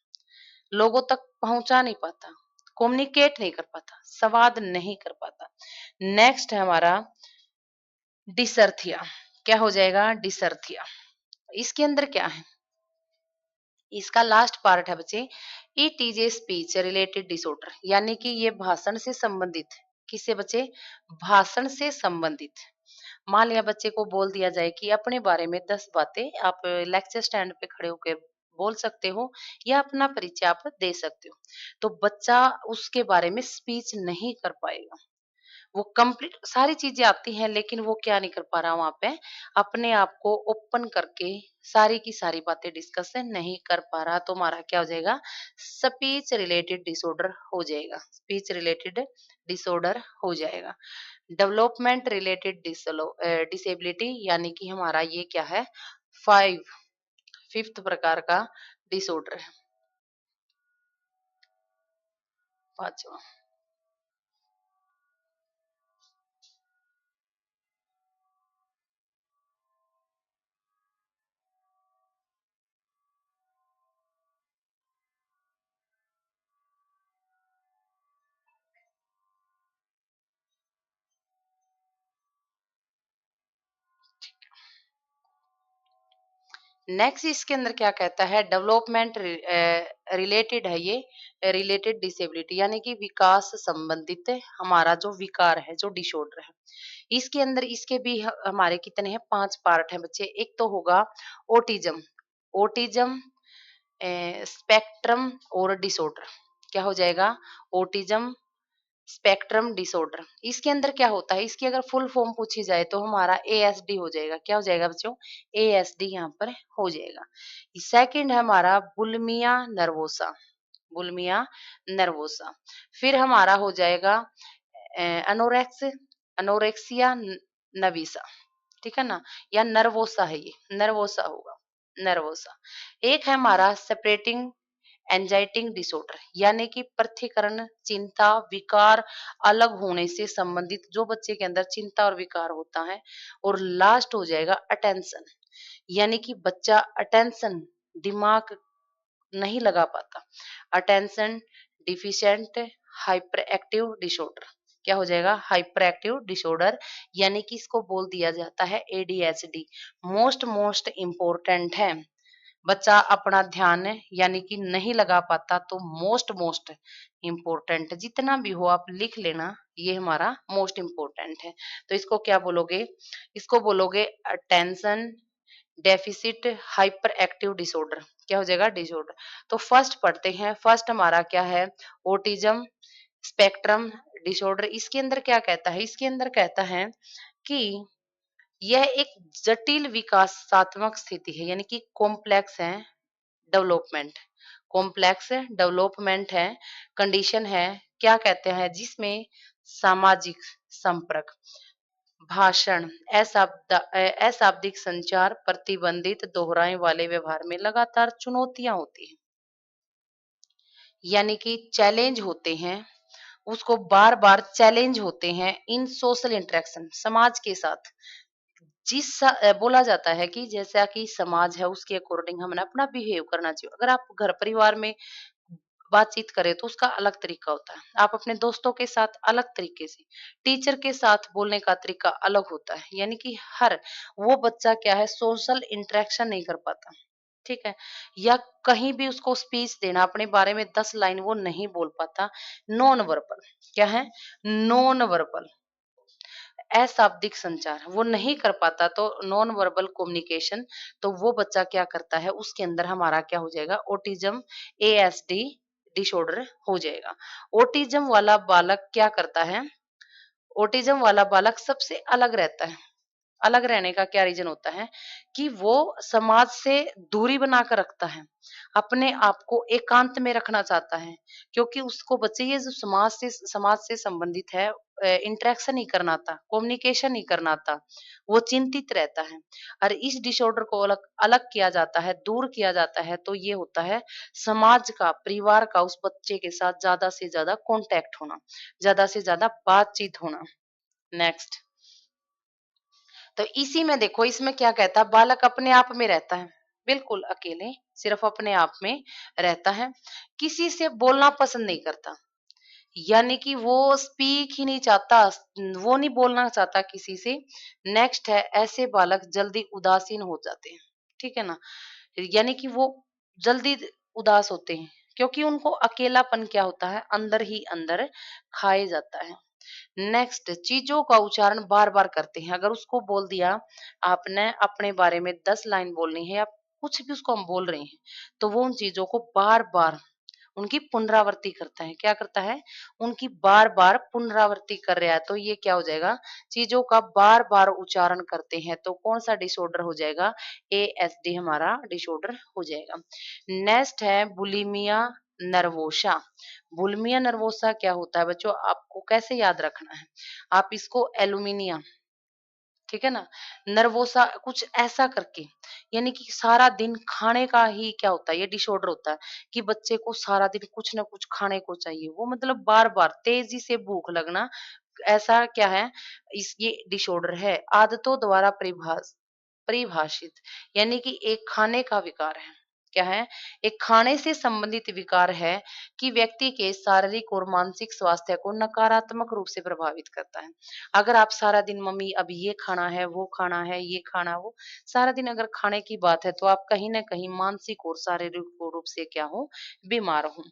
लोगों तक पहुंचा नहीं पाता, कम्युनिकेट नहीं कर पाता, संवाद नहीं कर पाता। नेक्स्ट है हमारा डिसर्थिया। क्या हो जाएगा? डिसर्थिया। इसके अंदर क्या है? इसका लास्ट पार्ट है बच्चे, it is a speech related disorder, यानी कि ये भाषण से संबंधित है। किससे बच्चे? भाषण से संबंधित। मान लिया बच्चे को बोल दिया जाए कि अपने बारे में 10 बातें आप लेक्चर स्टैंड पे खड़े होकर बोल सकते हो या अपना परिचय आप दे सकते हो, तो बच्चा उसके बारे में स्पीच नहीं कर पाएगा। वो कंप्लीट सारी चीजें आती हैं लेकिन वो क्या नहीं कर पा रहा वहां पे, अपने आप को ओपन करके सारी की सारी बातें डिस्कस नहीं कर पा रहा, तो हमारा क्या हो जाएगा? स्पीच रिलेटेड डिसऑर्डर हो जाएगा, स्पीच रिलेटेड डिसऑर्डर हो जाएगा। डेवलपमेंट रिलेटेड डिसेबिलिटी, यानी कि हमारा ये क्या है? फिफ्थ प्रकार का डिसऑर्डर है, पांचवा। नेक्स्ट इसके अंदर क्या कहता है, डेवलपमेंट रिलेटेड है ये, रिलेटेड डिसेबिलिटी यानी कि विकास संबंधित हमारा जो विकार है, जो डिसऑर्डर है। इसके अंदर इसके भी हमारे कितने हैं, 5 पार्ट हैं बच्चे। एक तो होगा ऑटिज्म, ऑटिज्म स्पेक्ट्रम और डिसऑर्डर। क्या हो जाएगा, ऑटिज्म स्पेक्ट्रम डिसऑर्डर। इसके अंदर क्या होता है, इसकी अगर फुल फॉर्म पूछी जाए तो हमारा एएसडी हो जाएगा। क्या हो जाएगा बच्चों, एएसडी यहाँ पर हो जाएगा। सेकंड है हमारा बुलिमिया नर्वोसा, बुलिमिया नर्वोसा। फिर हमारा हो जाएगा अनोरेक्स, अनोरेक्सिया नवीसा, ठीक है ना, या नर्वोसा है, ये नर्वोसा होगा, नर्वोसा। एक है हमारा सेपरेटिंग एंजाइटिंग डिसऑर्डर यानी कि पृथक्करण चिंता विकार अलग होने से संबंधित जो बच्चे के अंदर चिंता और विकार होता है। और लास्ट हो जाएगा अटेंशन, यानी कि बच्चा अटेंशन दिमाग नहीं लगा पाता, attention deficient hyper active disorder. क्या हो जाएगा, हाइपर एक्टिव डिसऑर्डर, यानी कि इसको बोल दिया जाता है एडीएचडी। मोस्ट मोस्ट इम्पोर्टेंट है, बच्चा अपना ध्यान यानी कि नहीं लगा पाता, तो मोस्ट मोस्ट इम्पोर्टेंट जितना भी हो आप लिख लेना, ये हमारा मोस्ट इम्पोर्टेंट है। तो इसको क्या बोलोगे, इसको बोलोगे attention deficit hyper active disorder. क्या हो जाएगा, डिसऑर्डर। तो फर्स्ट पढ़ते हैं, फर्स्ट हमारा क्या है, ऑटिज्म स्पेक्ट्रम डिसऑर्डर। इसके अंदर क्या कहता है, इसके अंदर कहता है कि यह एक जटिल विकासात्मक स्थिति है, यानी कि कॉम्प्लेक्स है डेवलपमेंट, कॉम्प्लेक्स डेवलपमेंट है, कंडीशन है। क्या कहते हैं, जिसमें सामाजिक संपर्क, भाषण, अशाब्दिक संचार, प्रतिबंधित दोहराए वाले व्यवहार में लगातार चुनौतियां होती हैं, यानी कि चैलेंज होते हैं, उसको बार बार चैलेंज होते हैं इन सोशल इंटरेक्शन समाज के साथ। बोला जाता है कि जैसा कि समाज है उसके अकॉर्डिंग हमें अपना बिहेव करना चाहिए। अगर आप घर परिवार में बातचीत करें तो उसका अलग तरीका होता है, आप अपने दोस्तों के साथ अलग तरीके से, टीचर के साथ बोलने का तरीका अलग होता है, यानी कि हर वो बच्चा क्या है, सोशल इंटरेक्शन नहीं कर पाता, ठीक है, या कहीं भी उसको स्पीच देना अपने बारे में 10 लाइन वो नहीं बोल पाता। नॉन वर्बल क्या है, नॉन वर्बल अशाब्दिक संचार वो नहीं कर पाता, तो नॉन वर्बल कम्युनिकेशन। तो वो बच्चा क्या करता है, उसके अंदर हमारा क्या हो जाएगा, ऑटिज्म एएसडी डिसऑर्डर हो जाएगा। ऑटिज्म वाला बालक क्या करता है, ऑटिज्म वाला बालक सबसे अलग रहता है। अलग रहने का क्या रीजन होता है कि वो समाज से दूरी बनाकर रखता है, अपने आप को एकांत में रखना चाहता है, क्योंकि उसको बच्चे ये जो समाज से संबंधित है, इंटरेक्शन नहीं करना था, कम्युनिकेशन नहीं करना था, वो चिंतित रहता है। और इस डिसऑर्डर को अलग अलग किया जाता है, दूर किया जाता है, तो ये होता है समाज का, परिवार का उस बच्चे के साथ ज्यादा से ज्यादा कांटेक्ट होना, ज्यादा से ज्यादा बातचीत होना। नेक्स्ट, तो इसी में देखो, इसमें क्या कहता है, बालक अपने आप में रहता है, बिल्कुल अकेले, सिर्फ अपने आप में रहता है, किसी से बोलना पसंद नहीं करता, यानी कि वो स्पीक ही नहीं चाहता, वो नहीं बोलना चाहता किसी से। नेक्स्ट है, ऐसे बालक जल्दी उदासीन हो जाते हैं, ठीक है ना, यानी कि वो जल्दी उदास होते हैं, क्योंकि उनको अकेलापन क्या होता है, अंदर ही अंदर खाए जाता है। नेक्स्ट, चीजों का उच्चारण बार बार करते हैं, अगर उसको बोल दिया आपने अपने बारे में 10 लाइन बोलनी है या कुछ भी उसको हम बोल रहे हैं, तो वो उन चीजों को बार बार उनकी पुनरावृत्ति करता है। क्या करता है, उनकी बार बार पुनरावृत्ति कर रहा है, तो ये क्या हो जाएगा, चीजों का बार बार उच्चारण करते हैं, तो कौन सा डिसऑर्डर हो जाएगा, एएसडी हमारा डिसऑर्डर हो जाएगा। नेक्स्ट है बुलिमिया नर्वोसा। बुलिमिया नर्वोसा क्या होता है बच्चों, आपको कैसे याद रखना है, आप इसको एलुमिनिया, ठीक है ना, नर्वोसा कुछ ऐसा करके, यानी कि सारा दिन खाने का ही क्या होता है, ये डिसऑर्डर होता है कि बच्चे को सारा दिन कुछ ना कुछ खाने को चाहिए, वो मतलब बार बार तेजी से भूख लगना, ऐसा क्या है, इस ये डिसऑर्डर है, आदतों द्वारा परिभाषित, यानी कि एक खाने का विकार है, क्या है? एक खाने से संबंधित विकार है कि व्यक्ति के शारीरिक और मानसिक स्वास्थ्य को नकारात्मक रूप से प्रभावित करता है। अगर आप सारा दिन मम्मी अब ये खाना है, वो खाना है, ये खाना वो, सारा दिन अगर खाने की बात है तो आप कहीं न कहीं मानसिक और शारीरिक रूप से क्या हो? बीमार हो।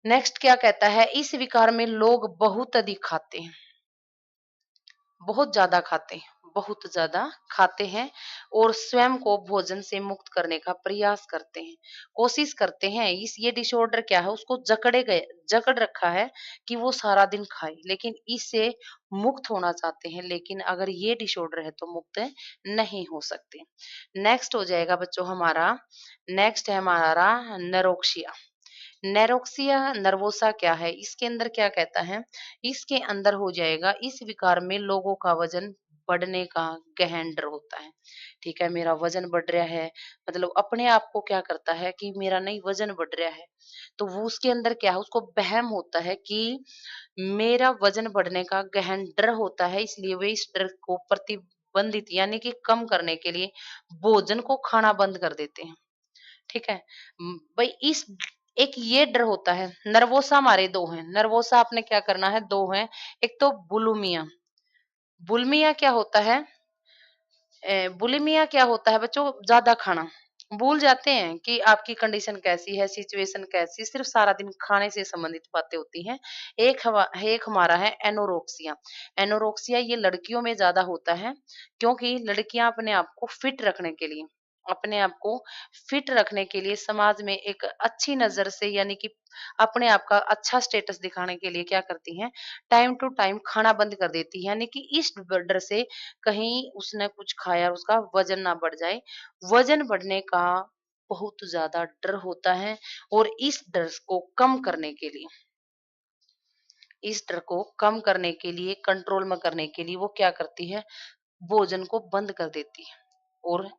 नेक्स्ट क्या कहता है? इस विकार में लोग बहुत अधिक खाते हैं। बहुत ज़्यादा खाते हैं, बहुत ज़्यादा खाते हैं और स्वयं को भोजन से मुक्त करने का प्रयास करते हैं, कोशिश करते हैं। इस ये डिसऑर्डर क्या है, उसको जकड़ रखा है कि वो सारा दिन खाए, लेकिन इससे मुक्त होना चाहते हैं, लेकिन अगर ये डिसऑर्डर है तो मुक्त नहीं हो सकते। नेक्स्ट हो जाएगा बच्चों हमारा, नेक्स्ट है हमारा नरोक्सिया। नैरोक्सिया नर्वोसा क्या है? इसके अंदर क्या कहता है? इसके अंदर हो जाएगा, इस विकार में लोगों का वजन बढ़ने का गहन डर होता है। ठीक है, मेरा वजन बढ़ रहा है, मतलब अपने आप को क्या करता है कि मेरा नहीं वजन बढ़ रहा है, तो वो उसके अंदर क्या है, उसको वहम होता है कि मेरा वजन बढ़ने का गहन डर होता है, इसलिए वे इस डर को प्रतिबंधित यानी कि कम करने के लिए भोजन को खाना बंद कर देते हैं। ठीक है? भाई इस एक ये डर होता है, नर्वोसा हमारे 2 हैं, नर्वोसा आपने क्या करना है 2 हैं, एक तो बुलिमिया, बुलिमिया क्या होता है? बुलिमिया क्या होता है बच्चों? ज़्यादा खाना, भूल जाते हैं कि आपकी कंडीशन कैसी है, सिचुएशन कैसी, सिर्फ सारा दिन खाने से संबंधित बातें होती हैं। एक हमारा है एनोरेक्सिया, एनोरेक्सिया ये लड़कियों में ज़्यादा होता है, क्योंकि लड़कियाँ अपने आप को फिट रखने के लिए, अपने आप को फिट रखने के लिए समाज में एक अच्छी नज़र से यानी कि अपने आप का अच्छा स्टेटस दिखाने के लिए क्या करती हैं, टाइम टू टाइम खाना बंद कर देती हैं, यानी कि इस डर से कहीं उसने कुछ खाया और उसका वजन ना बढ़ जाए। वजन बढ़ने का बहुत ज़्यादा डर होता है और इस डर को कम करने के लिए, कंट्रोल में करने के लिए वो क्या करती है, भोजन को बंद कर देती है और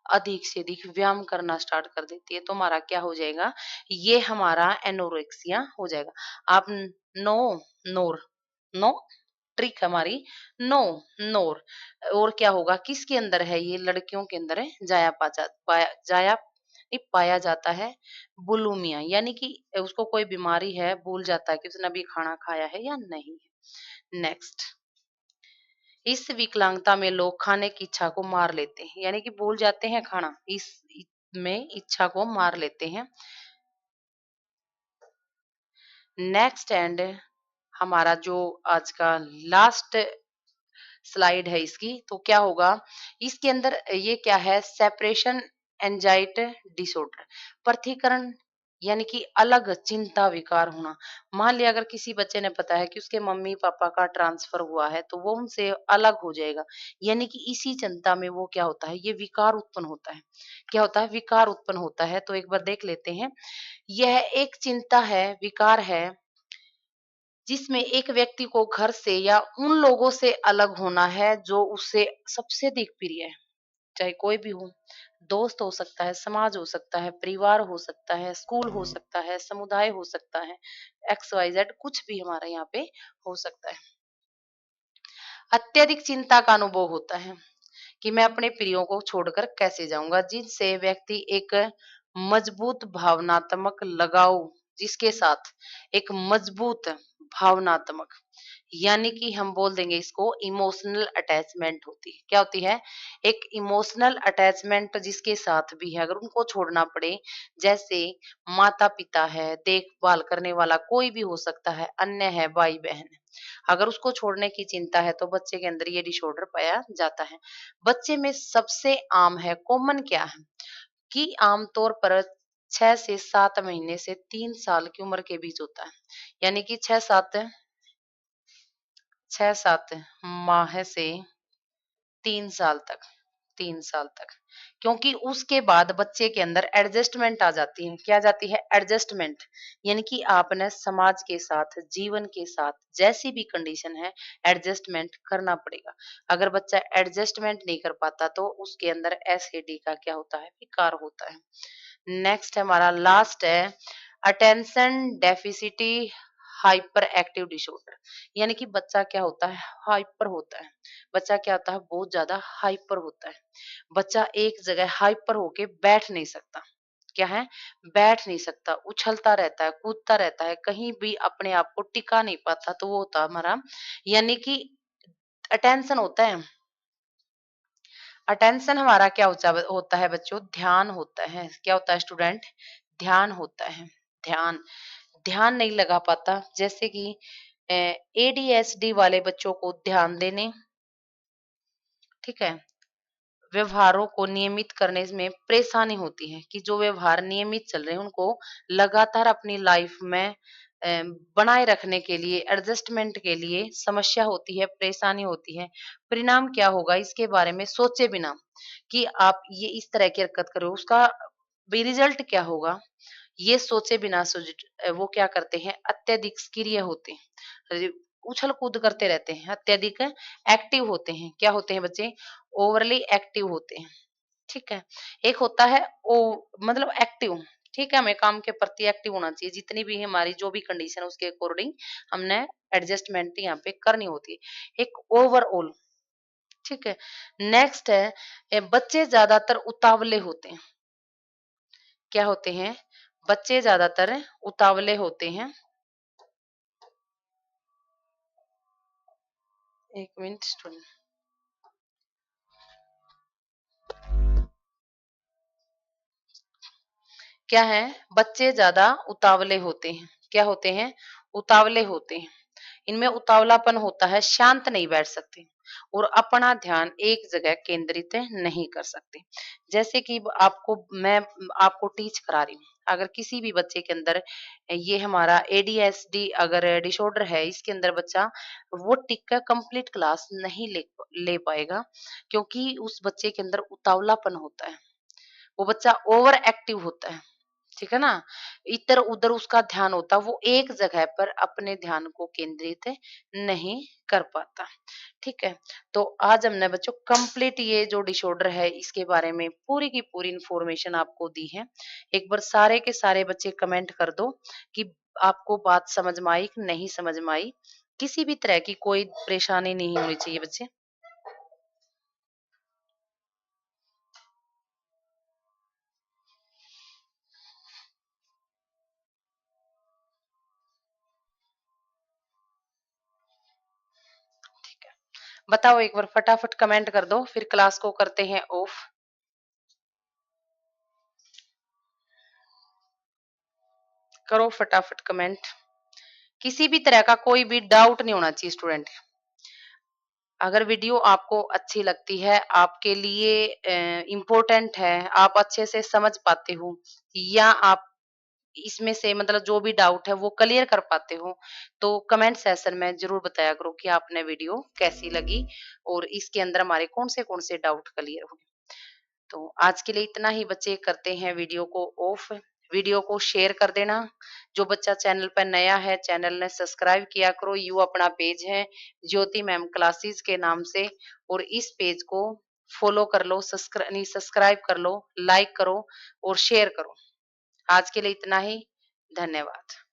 अधिक से अधिक व्यायाम करना स्टार्ट कर देती है। तो हमारा क्या हो जाएगा? ये हमारा एनोरेक्सिया हो जाएगा। आप नो, नोर, नो ट्रिक हमारी नो, नोर और क्या होगा, किसके अंदर है ये? लड़कियों के अंदर है, जाया नहीं पाया जाता है बुलिमिया, यानी कि उसको कोई बीमारी है, भूल जाता है कि उसने अभी खाना खाया है या नहीं है। नेक्स्ट, इस विकलांगता में लोग खाने की इच्छा को मार लेते हैं, यानी कि भूल जाते हैं खाना, में इच्छा को मार लेते हैं। नेक्स्ट एंड हमारा जो आज का लास्ट स्लाइड है इसकी, तो क्या होगा इसके अंदर, ये क्या है, सेपरेशन एंजाइटी डिसऑर्डर, पृथक्करण यानी कि अलग चिंता विकार होना। मान लिया अगर किसी बच्चे ने पता है कि उसके मम्मी पापा का ट्रांसफर हुआ है तो वो उनसे अलग हो जाएगा, यानी कि इसी चिंता में वो क्या होता है, ये विकार उत्पन्न होता है। क्या होता है? विकार उत्पन्न होता है। तो एक बार देख लेते हैं, यह एक चिंता है, विकार है, जिसमें एक व्यक्ति को घर से या उन लोगों से अलग होना है जो उससे सबसे अधिक प्रिय है, चाहे कोई भी हो। दोस्त हो सकता है, समाज हो सकता है, परिवार हो सकता है, स्कूल हो सकता है, समुदाय हो सकता है, एक्स वाई जेड कुछ भी हमारा यहाँ पे हो सकता है। अत्यधिक चिंता का अनुभव होता है कि मैं अपने प्रियो को छोड़कर कैसे जाऊंगा, जिनसे व्यक्ति एक मजबूत भावनात्मक लगाव, जिसके साथ एक मजबूत भावनात्मक, यानी कि हम बोल देंगे इसको इमोशनल अटैचमेंट होती है। क्या होती है? एक इमोशनल अटैचमेंट जिसके साथ भी है, अगर उनको छोड़ना पड़े, जैसे माता पिता है, देखभाल करने वाला कोई भी हो सकता है, अन्य है, भाई बहन है, अगर उसको छोड़ने की चिंता है तो बच्चे के अंदर ये डिसऑर्डर पाया जाता है। बच्चे में सबसे आम है, कॉमन क्या है कि आमतौर पर 6 से 7 महीने से 3 साल की उम्र के बीच होता है, यानी कि 6-7 माह से 3 साल तक, 3 साल तक, क्योंकि उसके बाद बच्चे के अंदर एडजस्टमेंट आ जाती है। क्या आ जाती है? एडजस्टमेंट, यानी कि आपने समाज के साथ, जीवन के साथ जैसी भी कंडीशन है, एडजस्टमेंट करना पड़ेगा। अगर बच्चा एडजस्टमेंट नहीं कर पाता तो उसके अंदर एसएडी का क्या होता है? विकार होता है। नेक्स्ट हमारा लास्ट है अटेंशन डेफिसिटी हाइपर एक्टिव डिसऑर्डर, यानी कि बच्चा क्या होता है? हाइपर होता है। बच्चा क्या होता है? बहुत ज्यादा हाइपर होता है। बच्चा एक जगह हाइपर होके बैठ नहीं सकता। क्या है? बैठ नहीं सकता, उछलता रहता है, कूदता रहता है, कहीं भी अपने आप को टिका नहीं पाता, तो वो होता है हमारा यानी कि अटेंशन होता है। अटेंशन हमारा क्या होता है बच्चों? ध्यान होता है। क्या होता है स्टूडेंट? ध्यान होता है। ध्यान ध्यान नहीं लगा पाता, जैसे कि एडीएसडी वाले बच्चों को ध्यान देने, ठीक है, व्यवहारों को नियमित करने में परेशानी होती है कि जो व्यवहार नियमित चल रहे हैं उनको लगातार अपनी लाइफ में बनाए रखने के लिए, एडजस्टमेंट के लिए समस्या होती है, परेशानी होती है। परिणाम क्या होगा इसके बारे में सोचे बिना कि आप ये इस तरह की हरकत करो, उसका भी रिजल्ट क्या होगा ये सोचे बिना वो क्या करते हैं, अत्यधिक सक्रिय होते हैं, उछल कूद करते रहते हैं, अत्यधिक एक्टिव होते हैं। क्या होते हैं बच्चे? ओवरली एक्टिव होते हैं। ठीक है। एक होता है ओ मतलब एक्टिव, ठीक है, हमें काम के प्रति एक्टिव होना चाहिए, जितनी भी हमारी जो भी कंडीशन है उसके अकॉर्डिंग हमने एडजस्टमेंट यहाँ पे करनी होती है। एक ओवरऑल, ठीक है। नेक्स्ट है बच्चे ज्यादातर उतावले होते हैं। क्या होते हैं? बच्चे ज्यादातर उतावले होते हैं। एक मिनट स्टूडेंट, क्या है? बच्चे ज्यादा उतावले होते हैं। क्या होते हैं? उतावले होते हैं। इनमें उतावलापन होता है, शांत नहीं बैठ सकते और अपना ध्यान एक जगह केंद्रित नहीं कर सकते। जैसे कि मैं आपको टीच करा रही हूँ, अगर किसी भी बच्चे के अंदर ये हमारा एडीएसडी अगर डिसऑर्डर है, इसके अंदर बच्चा वो टिक कर कंप्लीट क्लास नहीं ले पाएगा, क्योंकि उस बच्चे के अंदर उतावलापन होता है, वो बच्चा ओवर एक्टिव होता है, ठीक है ना? इधर-उधर उसका ध्यान होता है, वो एक जगह पर अपने ध्यान को केंद्रित नहीं कर पाता, ठीक है? तो आज हमने बच्चों कंप्लीट ये जो डिसऑर्डर है इसके बारे में पूरी की पूरी इन्फॉर्मेशन आपको दी है। एक बार सारे के सारे बच्चे कमेंट कर दो कि आपको बात समझ में आई कि नहीं समझ में आई। किसी भी तरह की कोई परेशानी नहीं होनी चाहिए बच्चे। ठीक है। बताओ एक बार फटाफट कमेंट कर दो, फिर क्लास को करते हैं ऑफ। करो फटाफट कमेंट। किसी भी तरह का कोई भी डाउट नहीं होना चाहिए स्टूडेंट। अगर वीडियो आपको अच्छी लगती है, आपके लिए इम्पोर्टेंट है, आप अच्छे से समझ पाते हो या आप इसमें से मतलब जो भी डाउट है वो क्लियर कर पाते हो, तो कमेंट सेशन में ज़रूर बताया करो कि आपने वीडियो कैसी लगी और इसके अंदर हमारे कौन से डाउट क्लियर हुए। तो आज के लिए इतना ही बच्चे, करते हैं वीडियो को ऑफ। वीडियो को शेयर कर देना। जो बच्चा चैनल पर नया है, चैनल ने सब्सक्राइब किया करो। यू अपना पेज है ज्योति मैम क्लासेस के नाम से, और इस पेज को फॉलो कर लो, सब्सक्राइब कर लो, लाइक करो और शेयर करो। आज के लिए इतना ही। धन्यवाद।